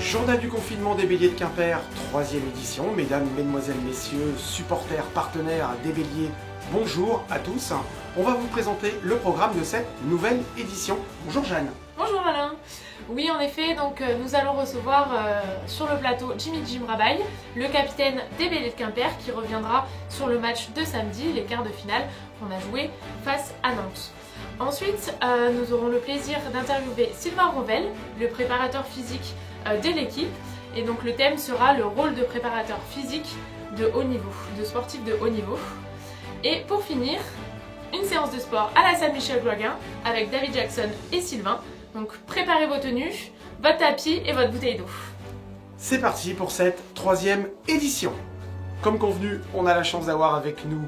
Journal du confinement des Béliers de Quimper, 3e édition. Mesdames, Mesdemoiselles, Messieurs, supporters, partenaires des Béliers, bonjour à tous. On va vous présenter le programme de cette nouvelle édition. Bonjour Jeanne. Bonjour Alain. Oui, en effet, donc nous allons recevoir sur le plateau Jimmy Jim Rabaille, le capitaine des Béliers de Quimper, qui reviendra sur le match de samedi, les quarts de finale qu'on a joué face à Nantes. Ensuite, nous aurons le plaisir d'interviewer Sylvain Ronvel, le préparateur physique de l'équipe. Et donc le thème sera le rôle de préparateur physique de haut niveau, de sportif de haut niveau. Et pour finir, une séance de sport à la salle Michel Gloiguin avec David Jackson et Sylvain. Donc préparez vos tenues, votre tapis et votre bouteille d'eau. C'est parti pour cette 3e édition. Comme convenu, on a la chance d'avoir avec nous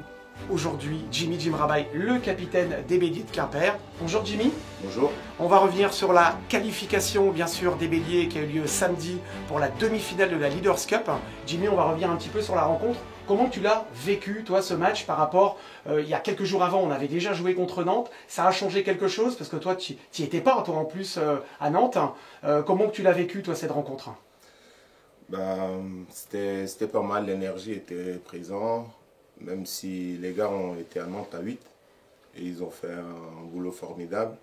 aujourd'hui Jimmy Jim Rabaille, le capitaine des Béliers de Quimper. Bonjour Jimmy. Bonjour. On va revenir sur la qualification bien sûr des Béliers qui a eu lieu samedi pour la demi-finale de la Leaders Cup. Jimmy, on va revenir un petit peu sur la rencontre. Comment tu l'as vécu toi ce match par rapport, il y a quelques jours avant on avait déjà joué contre Nantes, ça a changé quelque chose parce que toi tu n'y étais pas toi en plus à Nantes. Comment tu l'as vécu toi cette rencontre? C'était pas mal, l'énergie était présente. Même si les gars ont été à Nantes à 8 et ils ont fait un boulot formidable.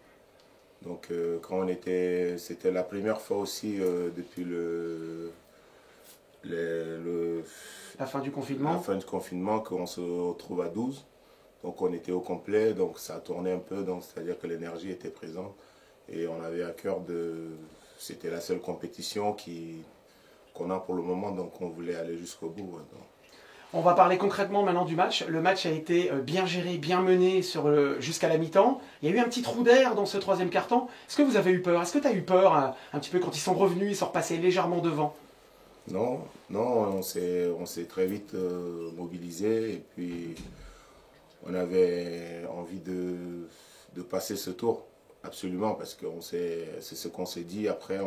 Donc c'était la première fois aussi depuis la fin du confinement. La fin du confinement qu'on se retrouve à 12. Donc on était au complet, donc ça a tourné un peu, donc c'est-à-dire que l'énergie était présente. Et on avait à cœur c'était la seule compétition qu'on a pour le moment, donc on voulait aller jusqu'au bout. Donc. On va parler concrètement maintenant du match. Le match a été bien géré, bien mené jusqu'à la mi-temps. Il y a eu un petit trou d'air dans ce 3e quart-temps. Est-ce que vous avez eu peur? Est-ce que tu as eu peur un petit peu quand ils sont revenus, ils sont repassés légèrement devant? Non, on s'est très vite mobilisé et puis on avait envie de passer ce tour, absolument, parce que c'est ce qu'on s'est dit. Après,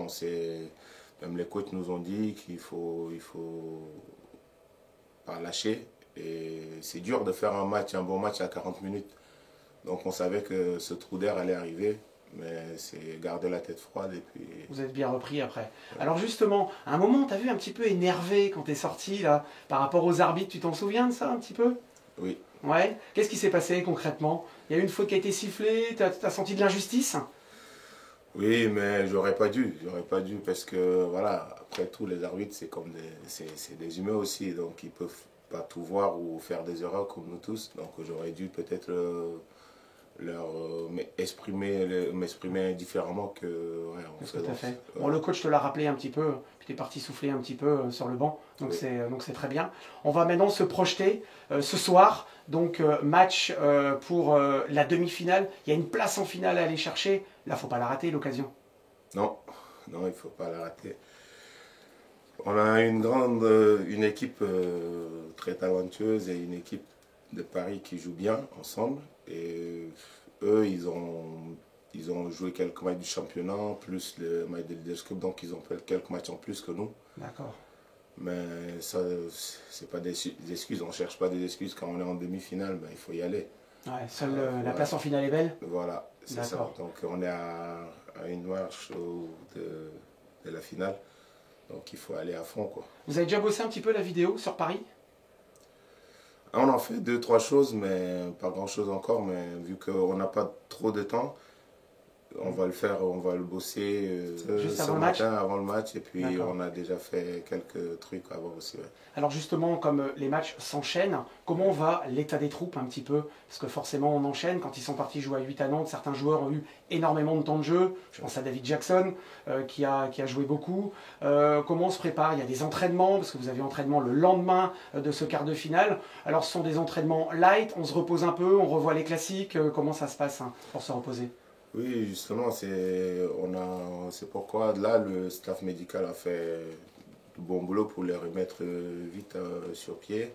même les coachs nous ont dit qu'il faut pas lâcher. Et c'est dur de faire un bon match à 40 minutes. Donc on savait que ce trou d'air allait arriver. Mais c'est garder la tête froide et puis... Vous êtes bien repris après. Ouais. Alors justement, à un moment, tu as vu un petit peu énervé quand tu es sorti là, par rapport aux arbitres. Tu t'en souviens de ça un petit peu? Oui. Ouais. Qu'est-ce qui s'est passé concrètement? Il y a eu une faute qui a été sifflée, tu as senti de l'injustice? Oui, mais j'aurais pas dû parce que voilà, après tout, les arbitres, c'est des humains aussi, donc ils peuvent pas tout voir ou faire des erreurs comme nous tous. Donc j'aurais dû peut-être m'exprimer différemment que... Ouais, tout à fait. Bon, le coach te l'a rappelé un petit peu, puis tu es parti souffler un petit peu sur le banc, donc oui. C'est très bien. On va maintenant se projeter ce soir, donc match pour la demi-finale. Il y a une place en finale à aller chercher, là il ne faut pas la rater l'occasion. Non, il ne faut pas la rater. On a une équipe très talentueuse et une équipe de Paris qui joue bien ensemble. Et eux, ils ont joué quelques matchs du championnat, plus le match de Leaders Cup, donc ils ont fait quelques matchs en plus que nous. D'accord. Mais ça, c'est pas des excuses, on ne cherche pas des excuses. Quand on est en demi-finale, il faut y aller. Ouais, seule la place en finale est belle. Voilà, c'est ça. Donc on est à une marche de la finale, donc il faut aller à fond, quoi. Vous avez déjà bossé un petit peu la vidéo sur Paris? On en fait 2-3 choses, mais pas grand chose encore. Mais vu qu'on n'a pas trop de temps, on va le bosser juste ce matin avant le match. Et puis on a déjà fait quelques trucs avant aussi. Ouais. Alors justement, comme les matchs s'enchaînent, comment va l'état des troupes un petit peu? Parce que forcément on enchaîne. Quand ils sont partis jouer à 8 à Nantes, certains joueurs ont eu énormément de temps de jeu. Je pense à David Jackson qui a joué beaucoup. Comment on se prépare? Il y a des entraînements, parce que vous avez entraînement le lendemain de ce quart de finale. Alors ce sont des entraînements light, on se repose un peu, on revoit les classiques. Comment ça se passe pour se reposer? Oui, justement, c'est pourquoi là le staff médical a fait du bon boulot pour les remettre vite sur pied.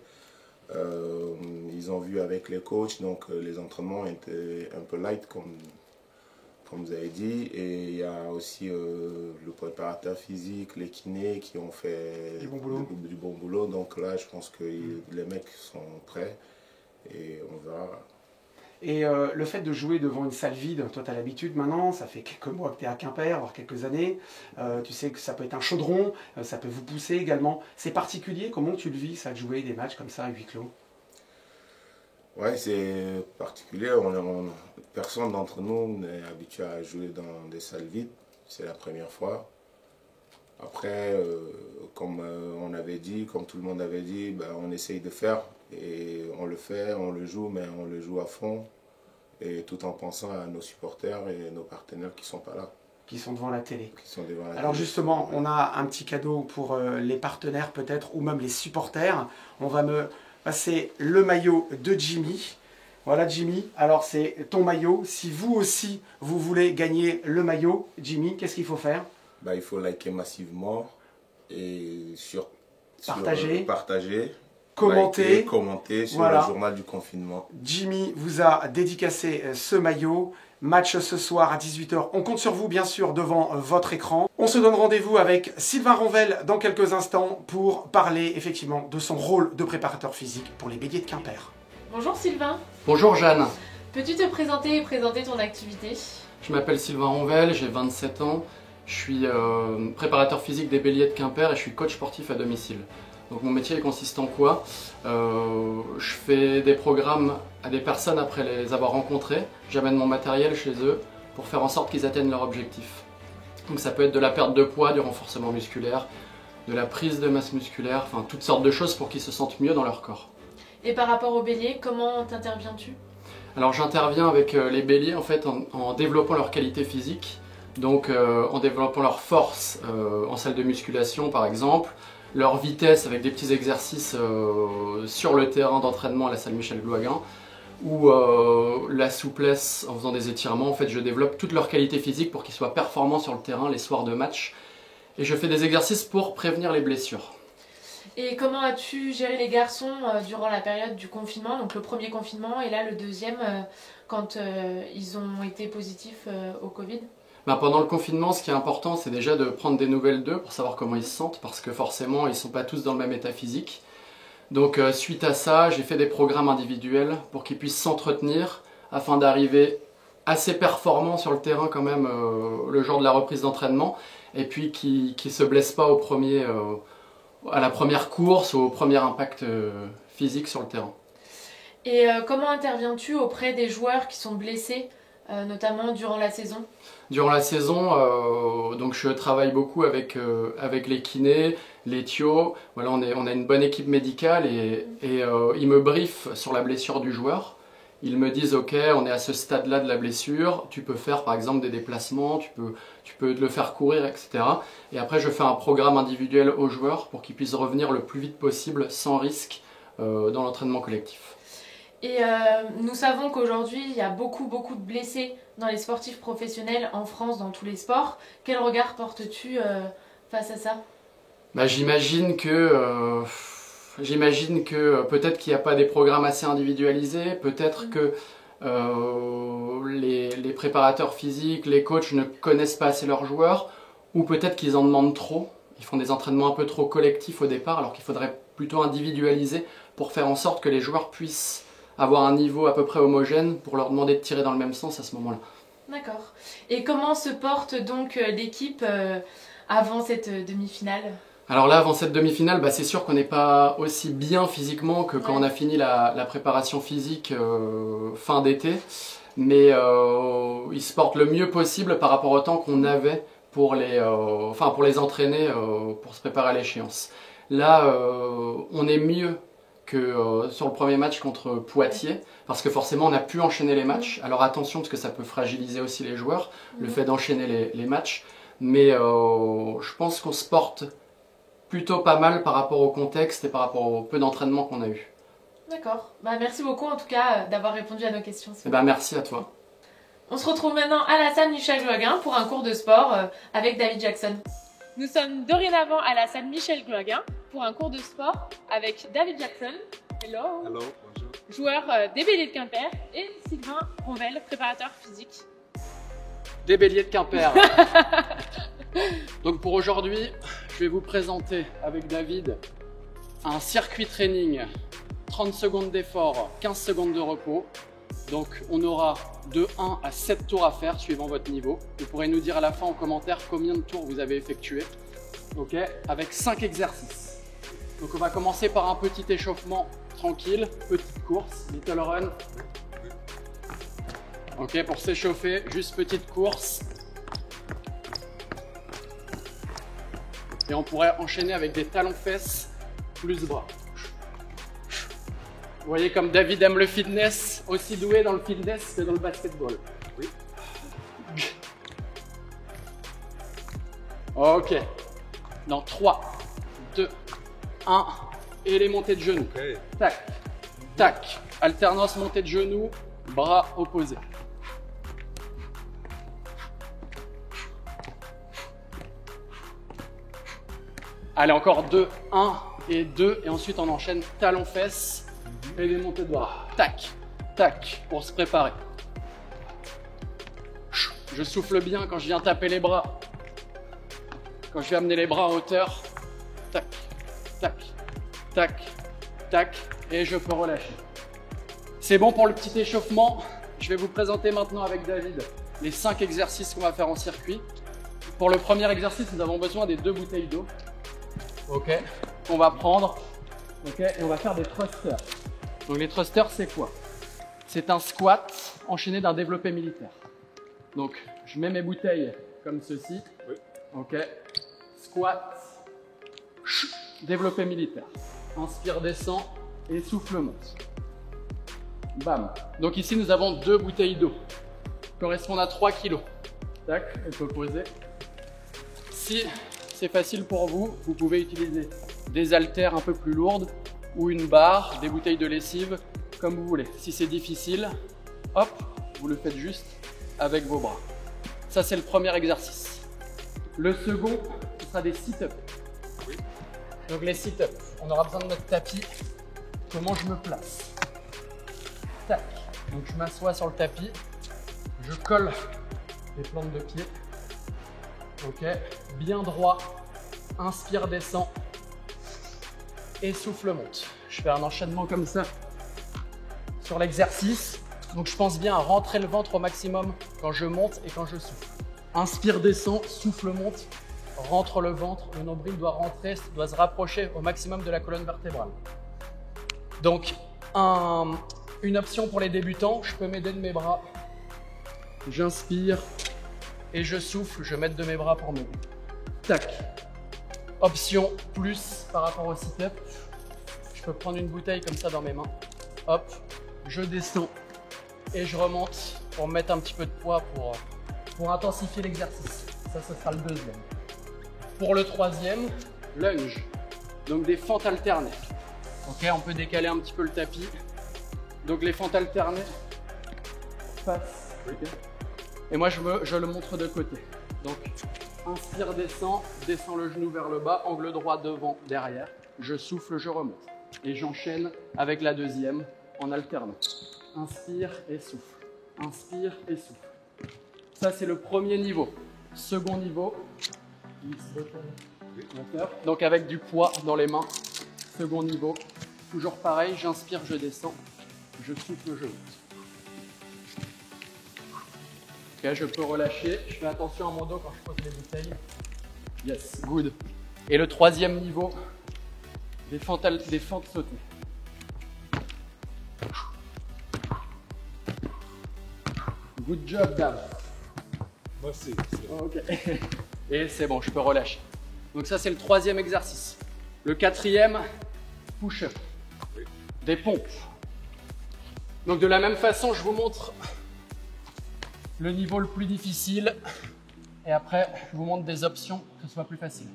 Ils ont vu avec les coachs, donc les entraînements étaient un peu light comme vous avez dit. Et il y a aussi le préparateur physique, les kinés qui ont fait du bon boulot. Donc là, je pense que les mecs sont prêts et on verra. Et le fait de jouer devant une salle vide, toi tu as l'habitude maintenant, ça fait quelques mois que tu es à Quimper, voire quelques années, tu sais que ça peut être un chaudron, ça peut vous pousser également. C'est particulier, comment tu le vis ça de jouer des matchs comme ça à huis clos? Ouais, c'est particulier. Personne d'entre nous n'est habitué à jouer dans des salles vides. C'est la première fois. Après, comme on avait dit, comme tout le monde avait dit, ben, on essaye de faire. Et on le fait, on le joue, mais on le joue à fond. Et tout en pensant à nos supporters et nos partenaires qui ne sont pas là. Qui sont devant la télé. Qui sont devant la Alors télé. justement, on a un petit cadeau pour les partenaires peut-être, ou même les supporters. On va me passer le maillot de Jimmy. Voilà Jimmy, alors c'est ton maillot. Si vous aussi, vous voulez gagner le maillot, Jimmy, qu'est-ce qu'il faut faire? Bah, il faut liker massivement et partager, commenter sur voilà. Le journal du confinement. Jimmy vous a dédicacé ce maillot. Match ce soir à 18 h. On compte sur vous bien sûr devant votre écran. On se donne rendez-vous avec Sylvain Ronvel dans quelques instants pour parler effectivement de son rôle de préparateur physique pour les Béliers de Quimper. Bonjour Sylvain. Bonjour Jeanne. Peux-tu te présenter et présenter ton activité? Je m'appelle Sylvain Ronvel, j'ai 27 ans. Je suis préparateur physique des Béliers de Quimper et je suis coach sportif à domicile. Donc mon métier consiste en quoi? Je fais des programmes à des personnes après les avoir rencontrées. J'amène mon matériel chez eux pour faire en sorte qu'ils atteignent leur objectif. Donc ça peut être de la perte de poids, du renforcement musculaire, de la prise de masse musculaire, enfin toutes sortes de choses pour qu'ils se sentent mieux dans leur corps. Et par rapport aux béliers, comment t'interviens-tu? Alors j'interviens avec les béliers en fait en développant leur qualité physique, donc en développant leur force en salle de musculation par exemple, leur vitesse avec des petits exercices sur le terrain d'entraînement à la salle Michel Gloaguin, ou la souplesse en faisant des étirements. En fait je développe toute leur qualité physique pour qu'ils soient performants sur le terrain les soirs de match, et je fais des exercices pour prévenir les blessures. Et comment as-tu géré les garçons durant la période du confinement, donc le premier confinement et là le deuxième, quand ils ont été positifs au Covid? Pendant le confinement, ce qui est important, c'est déjà de prendre des nouvelles d'eux pour savoir comment ils se sentent, parce que forcément, ils ne sont pas tous dans le même état physique. Donc suite à ça, j'ai fait des programmes individuels pour qu'ils puissent s'entretenir afin d'arriver assez performants sur le terrain quand même le jour de la reprise d'entraînement, et puis qu'ils ne se blessent pas à la première course ou au premier impact physique sur le terrain. Et comment interviens-tu auprès des joueurs qui sont blessés, notamment durant la saison? Durant la saison, donc je travaille beaucoup avec les kinés, les thios. Voilà, on a une bonne équipe médicale et ils me briefent sur la blessure du joueur. Ils me disent ok, on est à ce stade-là de la blessure, tu peux faire par exemple des déplacements, tu peux le faire courir, etc. Et après je fais un programme individuel aux joueurs pour qu'ils puissent revenir le plus vite possible sans risque dans l'entraînement collectif. Et nous savons qu'aujourd'hui il y a beaucoup de blessés dans les sportifs professionnels en France, dans tous les sports. Quel regard portes-tu face à ça? J'imagine que peut-être qu'il n'y a pas des programmes assez individualisés, peut-être que les préparateurs physiques, les coachs ne connaissent pas assez leurs joueurs, ou peut-être qu'ils en demandent trop. Ils font des entraînements un peu trop collectifs au départ, alors qu'il faudrait plutôt individualiser pour faire en sorte que les joueurs puissent avoir un niveau à peu près homogène pour leur demander de tirer dans le même sens à ce moment-là. D'accord. Et comment se porte donc l'équipe avant cette demi-finale? Alors là, avant cette demi-finale, c'est sûr qu'on n'est pas aussi bien physiquement que quand on a fini la préparation physique fin d'été, mais ils se portent le mieux possible par rapport au temps qu'on avait pour les entraîner, pour se préparer à l'échéance. Là, on est mieux que sur le premier match contre Poitiers, parce que forcément on a pu enchaîner les matchs. Alors attention, parce que ça peut fragiliser aussi les joueurs, le fait d'enchaîner les matchs, mais je pense qu'on se porte plutôt pas mal par rapport au contexte et par rapport au peu d'entraînement qu'on a eu. D'accord, merci beaucoup en tout cas d'avoir répondu à nos questions. Merci à toi. On se retrouve maintenant à la salle Michel Gloaguin pour un cours de sport avec David Jackson. Nous sommes dorénavant à la salle Michel Gloaguin pour un cours de sport avec David Jackson, hello, hello, bonjour, joueur des Béliers de Quimper, et Sylvain Ronvel, préparateur physique des Béliers de Quimper. Donc pour aujourd'hui, je vais vous présenter avec David un circuit training, 30 secondes d'effort, 15 secondes de repos, Donc on aura de 1 à 7 tours à faire suivant votre niveau. Vous pourrez nous dire à la fin en commentaire combien de tours vous avez effectué. Ok, avec 5 exercices. Donc on va commencer par un petit échauffement tranquille, petite course, little run. Ok, pour s'échauffer, juste petite course. Et on pourrait enchaîner avec des talons-fesses plus bras. Vous voyez comme David aime le fitness, aussi doué dans le fitness que dans le basketball. Oui. Ok. Dans 3, 2, 1. Et les montées de genoux. Okay. Tac, tac. Alternance montée de genoux, bras opposés. Allez, encore 2, 1 et 2. Et ensuite, on enchaîne talons-fesses et des montées de bras. Tac, tac, pour se préparer. Je souffle bien quand je viens taper les bras. Quand je vais amener les bras en hauteur. Tac, tac, tac, tac. Et je peux relâcher. C'est bon pour le petit échauffement. Je vais vous présenter maintenant avec David les 5 exercices qu'on va faire en circuit. Pour le premier exercice, nous avons besoin des 2 bouteilles d'eau. Ok, on va prendre, ok, et on va faire des thrusters. Donc les thrusters, c'est quoi? C'est un squat enchaîné d'un développé militaire. Donc je mets mes bouteilles comme ceci. Oui. Ok, squat, développé militaire. Inspire, descend et souffle, monte. Bam. Donc ici nous avons 2 bouteilles d'eau. Correspondent à 3 kg. Tac, on peut poser. Si c'est facile pour vous, vous pouvez utiliser des haltères un peu plus lourdes ou une barre, des bouteilles de lessive, comme vous voulez. Si c'est difficile, hop, vous le faites juste avec vos bras. Ça, c'est le premier exercice. Le second, ce sera des sit-ups. Donc les sit-ups, on aura besoin de notre tapis. Comment je me place? Tac. Donc je m'assois sur le tapis, je colle les plantes de pied. Ok, bien droit, inspire, descend et souffle, monte. Je fais un enchaînement comme ça sur l'exercice. Donc je pense bien à rentrer le ventre au maximum quand je monte et quand je souffle. Inspire, descend, souffle, monte, rentre le ventre, le nombril doit rentrer, doit se rapprocher au maximum de la colonne vertébrale. Donc une option pour les débutants, je peux m'aider de mes bras. J'inspire. Et je souffle, je mets de mes bras pour m'aider. Tac. Option plus par rapport au sit-up. Je peux prendre une bouteille comme ça dans mes mains. Hop, je descends et je remonte pour mettre un petit peu de poids pour intensifier l'exercice. Ça, ce sera le deuxième. Pour le troisième, lunge. Donc des fentes alternées. Ok, on peut décaler un petit peu le tapis. Donc les fentes alternées. Passe. Okay. Et moi, je le montre de côté. Donc, inspire, descend le genou vers le bas, angle droit devant, derrière. Je souffle, je remonte. Et j'enchaîne avec la deuxième en alternant. Inspire et souffle. Inspire et souffle. Ça, c'est le premier niveau. Second niveau. Donc, avec du poids dans les mains. Second niveau. Toujours pareil, j'inspire, je descends. Je souffle, je monte. Ok, je peux relâcher. Je fais attention à mon dos quand je pose les bouteilles. Yes, good. Et le troisième niveau, des fentes sautées. Good job, Dave. Merci. Ok. Et c'est bon, je peux relâcher. Donc ça, c'est le troisième exercice. Le quatrième, push-up. Des pompes. Donc de la même façon, je vous montre le niveau le plus difficile et après je vous montre des options que ce soit plus facile.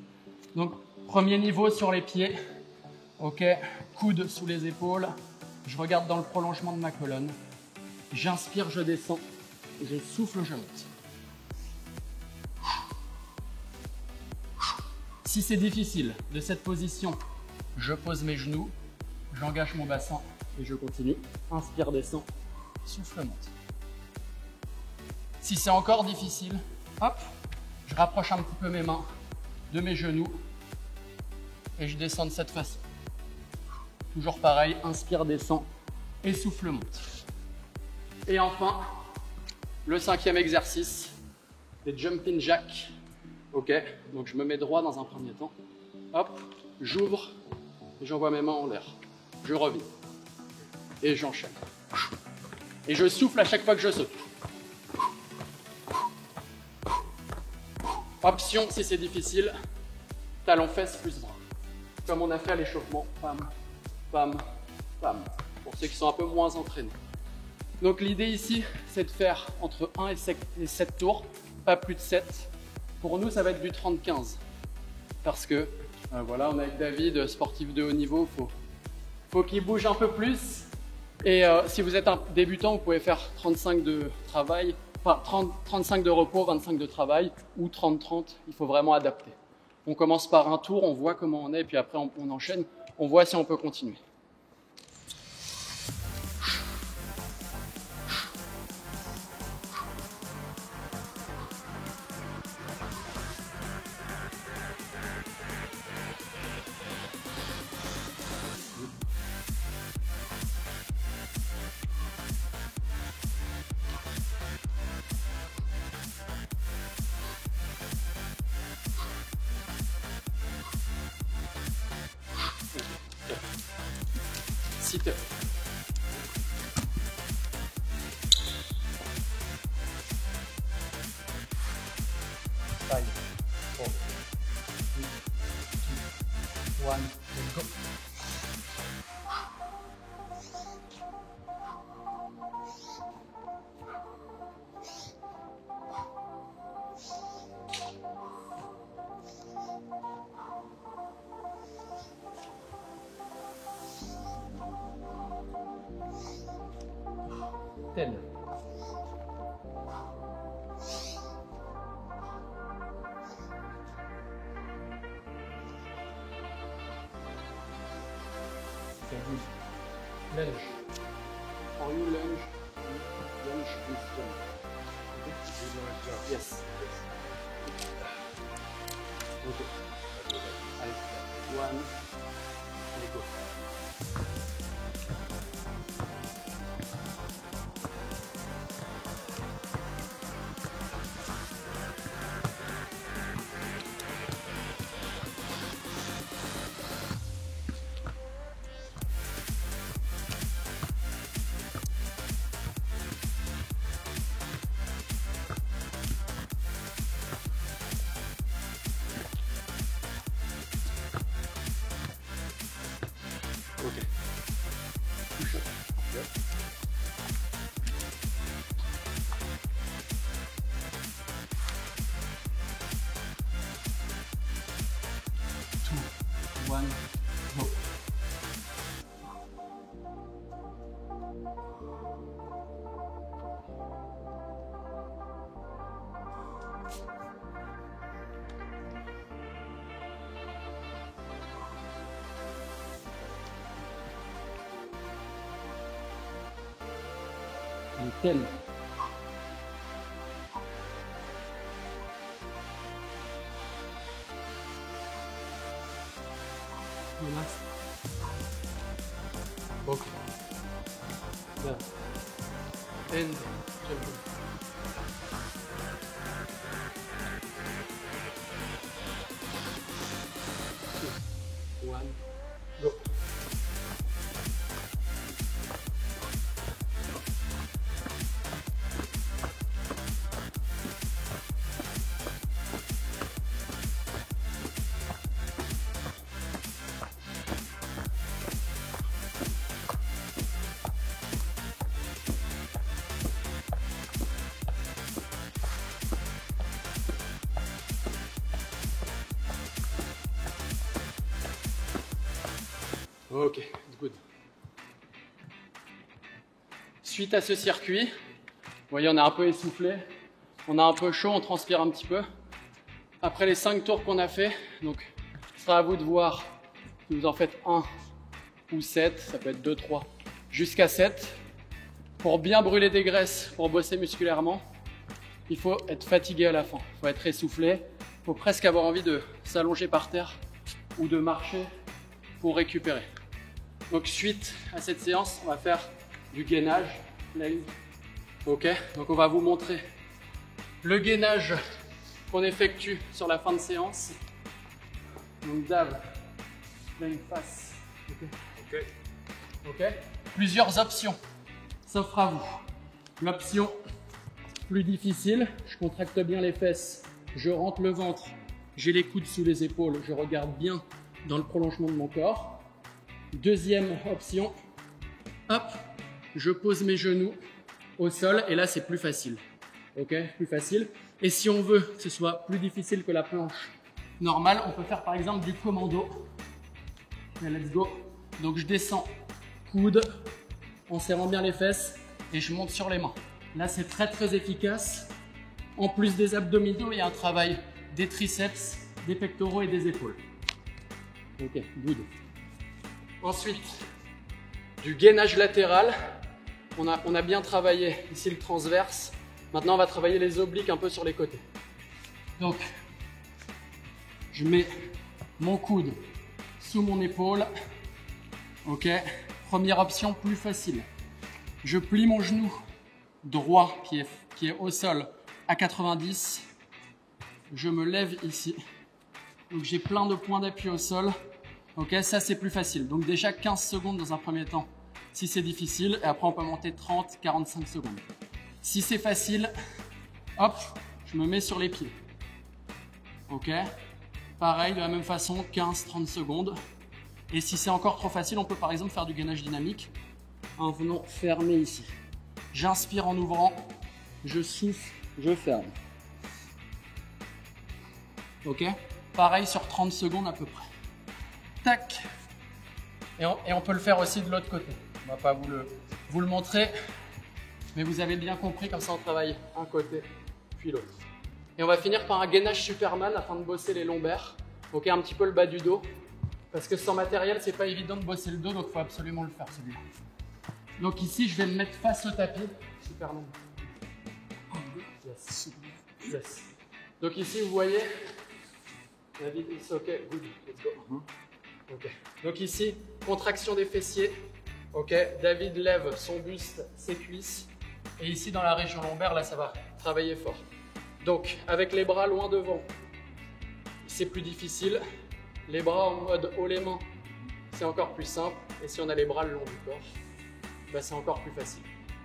Donc premier niveau sur les pieds, ok, coude sous les épaules, je regarde dans le prolongement de ma colonne, j'inspire, je descends, je souffle, je monte. Si c'est difficile de cette position, je pose mes genoux, j'engage mon bassin et je continue. Inspire, descend, souffle, monte. Si c'est encore difficile, hop, je rapproche un petit peu mes mains de mes genoux et je descends de cette façon. Toujours pareil, inspire, descend et souffle, monte. Et enfin, le 5e exercice, les jumping jacks. Ok, donc je me mets droit dans un premier temps. Hop, j'ouvre et j'envoie mes mains en l'air. Je reviens et j'enchaîne. Et je souffle à chaque fois que je saute. Option, si c'est difficile, talon fesses plus bras. Comme on a fait à l'échauffement, pam, pam, pam. Pour ceux qui sont un peu moins entraînés. Donc l'idée ici, c'est de faire entre 1 et 7 tours, pas plus de 7. Pour nous, ça va être du 30-15. Parce que, voilà, on est avec David, sportif de haut niveau, faut qu'il bouge un peu plus. Et si vous êtes un débutant, vous pouvez faire 35 de travail, enfin 35 de repos, 25 de travail, ou 30-30, il faut vraiment adapter. On commence par un tour, on voit comment on est, puis après on enchaîne, on voit si on peut continuer. Sit-up. Five, 4, 3, 2, 1, let's go. Ten. Okay, good. Lunge. For you, lunge. Lunge with jump. Okay? Yes. Okay. Allez. 1. Allez, go. Okay. Push up. Yep. Two, one, go. And 10. Relax. Okay. Yeah. And jump. 2, 1, go. Ok, good. Suite à ce circuit, vous voyez, on est un peu essoufflé, on a un peu chaud, on transpire un petit peu. Après les 5 tours qu'on a fait, donc ce sera à vous de voir si vous en faites 1 ou 7, ça peut être 2, 3, jusqu'à 7. Pour bien brûler des graisses, pour bosser musculairement, il faut être fatigué à la fin, il faut être essoufflé, il faut presque avoir envie de s'allonger par terre ou de marcher pour récupérer. Donc suite à cette séance, on va faire du gainage, leg, Ok, donc on va vous montrer le gainage qu'on effectue sur la fin de séance. Donc Dave, pleine face. Ok. Plusieurs options s'offrent à vous. L'option plus difficile, je contracte bien les fesses, je rentre le ventre, j'ai les coudes sous les épaules, je regarde bien dans le prolongement de mon corps. Deuxième option, hop, je pose mes genoux au sol et là c'est plus facile. Ok, plus facile. Et si on veut que ce soit plus difficile que la planche normale, on peut faire par exemple du commando. Et let's go. Donc je descends, coude, en serrant bien les fesses et je monte sur les mains. Là c'est très efficace. En plus des abdominaux, il y a un travail des triceps, des pectoraux et des épaules. Ok, good. Ensuite, du gainage latéral. On a bien travaillé ici le transverse. Maintenant, on va travailler les obliques un peu sur les côtés. Donc, je mets mon coude sous mon épaule. Ok, première option plus facile. Je plie mon genou droit qui est au sol à 90. Je me lève ici. Donc, j'ai plein de points d'appui au sol. Ok, ça c'est plus facile. Donc déjà 15 secondes dans un premier temps si c'est difficile. Et après, on peut monter 30, 45 secondes. Si c'est facile, hop, je me mets sur les pieds. Ok, pareil, de la même façon, 15-30 secondes. Et si c'est encore trop facile, on peut par exemple faire du gainage dynamique en venant fermer ici. J'inspire en ouvrant, je souffle, je ferme. Ok, pareil sur 30 secondes à peu près. Tac. Et on peut le faire aussi de l'autre côté. On ne va pas vous le montrer. Mais vous avez bien compris, comme ça on travaille un côté, puis l'autre. Et on va finir par un gainage Superman afin de bosser les lombaires. Ok, un petit peu le bas du dos. Parce que sans matériel, c'est pas évident de bosser le dos, donc il faut absolument le faire celui-là. Donc ici, je vais me mettre face au tapis. Superman. Yes. Yes. Donc ici, vous voyez, David, it's ok, good, let's go. Ok. Donc ici, contraction des fessiers. Ok, David lève son buste, ses cuisses. Et ici, dans la région lombaire, là, ça va travailler fort. Donc, avec les bras loin devant, c'est plus difficile. Les bras en mode haut les mains, c'est encore plus simple. Et si on a les bras le long du corps, bah, c'est encore plus facile.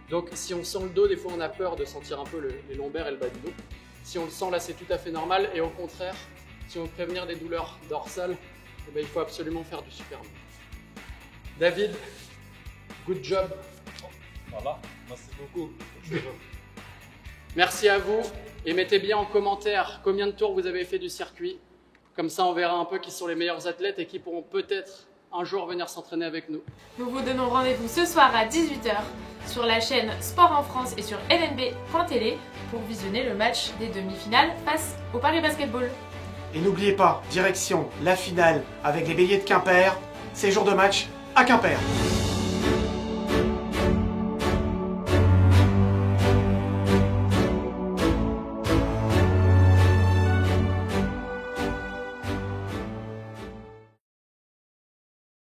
Donc, si on sent le dos, des fois, on a peur de sentir un peu les lombaires et le bas du dos. Si on le sent, là, c'est tout à fait normal. Et au contraire, si on veut prévenir des douleurs dorsales, eh ben, il faut absolument faire du Superman. David, good job. Voilà, merci beaucoup. Merci à vous et mettez bien en commentaire combien de tours vous avez fait du circuit. Comme ça, on verra un peu qui sont les meilleurs athlètes et qui pourront peut-être un jour venir s'entraîner avec nous. Nous vous donnons rendez-vous ce soir à 18 h sur la chaîne Sport en France et sur LNB.tv pour visionner le match des demi-finales face au Paris Basketball. Et n'oubliez pas, direction la finale avec les Béliers de Quimper, c'est jour de match à Quimper.